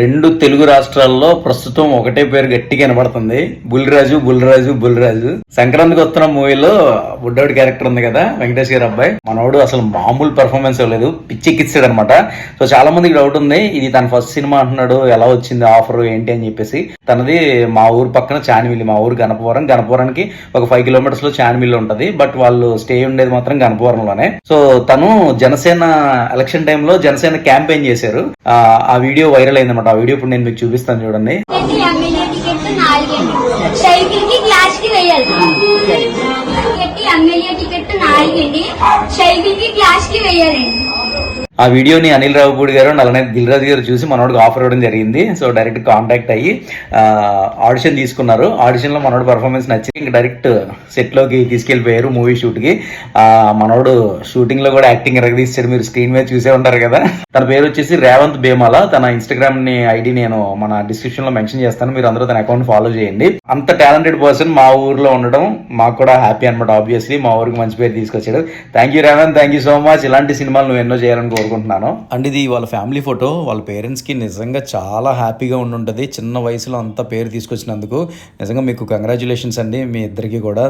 రెండు తెలుగు రాష్ట్రాల్లో ప్రస్తుతం ఒకటే పేరు గట్టిగా వినబడుతుంది, బుల్లిరాజు బుల్లిరాజు బుల్లిరాజు. సంక్రాంతికి వస్తున్న మూవీలో బుడ్డోడి క్యారెక్టర్ ఉంది కదా, వెంకటేష్ గారి అబ్బాయి, మనోడు అసలు మామూలు పెర్ఫార్మెన్స్ ఇవ్వలేదు, పిచ్చెక్కిచ్చాడు అనమాట. సో చాలా మందికి డౌట్ ఉంది, ఇది తన ఫస్ట్ సినిమా అంటున్నాడు, ఎలా వచ్చింది ఆఫర్ ఏంటి అని చెప్పేసి. తనది మా ఊరు పక్కన చానిమిల్లి, మా ఊరు గణపవరానికి ఒక 5 కిలోమీటర్స్ లో చానిమిల్లి ఉంటది, బట్ వాళ్ళు స్టే ఉండేది మాత్రం గణపవరంలోనే. సో తను జనసేన ఎలక్షన్ టైంలో జనసేన క్యాంపెయిన్ చేశారు, ఆ వీడియో వైరల్ అయిందన్నమాట. ఆ వీడియో ఇప్పుడు నేను మీకు చూపిస్తాను చూడండి. సైకిల్ కి క్లాస్ కి వేయాలి, ఎమ్మెల్యే టికెట్ 4 అండి, సైకిల్ కి క్లాస్ కి వేయాలండి. ఆ వీడియోని అనిల్ రావుపూడి గారు అలానే దిల్ రాజు గారు చూసి మనోడికి ఆఫర్ ఇవ్వడం జరిగింది. సో డైరెక్ట్ కాంటాక్ట్ అయ్యి ఆడిషన్ తీసుకున్నారు. ఆడిషన్లో మనోడు పర్ఫార్మెన్స్ నచ్చి ఇంకా డైరెక్ట్ సెట్లోకి తీసుకెళ్ళిపోయారు మూవీ షూట్కి. మనోడు షూటింగ్లో కూడా యాక్టింగ్ ఎరగదీశాడు, మీరు స్క్రీన్ మీద చూసే ఉంటారు కదా. తన పేరు వచ్చేసి రేవంత్ బేమాల. తన ఇన్స్టాగ్రామ్ ఐడి నేను మన డిస్క్రిప్షన్లో మెన్షన్ చేస్తాను, మీరు అందరూ తన అకౌంట్ ఫాలో చేయండి. అంత టాలెంటెడ్ పర్సన్ మా ఊర్లో ఉండడం మాకు కూడా హ్యాపీ అనమాట. ఆబ్వియస్లీ మా ఊరికి మంచి పేరు తీసుకొచ్చాడు. Thank you Revanth, thank you so much. ఇలాంటి సినిమాలు నువ్వు ఎన్నో చేయాలని కోరుకుంటున్నాను. అండ్ ఇది వాళ్ళ ఫ్యామిలీ ఫోటో. వాళ్ళ పేరెంట్స్కి నిజంగా చాలా హ్యాపీగా ఉండుంటుంది చిన్న వయసులో అంత పేరు తీసుకొచ్చినందుకు. నిజంగా మీకు కంగ్రాచులేషన్స్ అండి మీ ఇద్దరికి కూడా.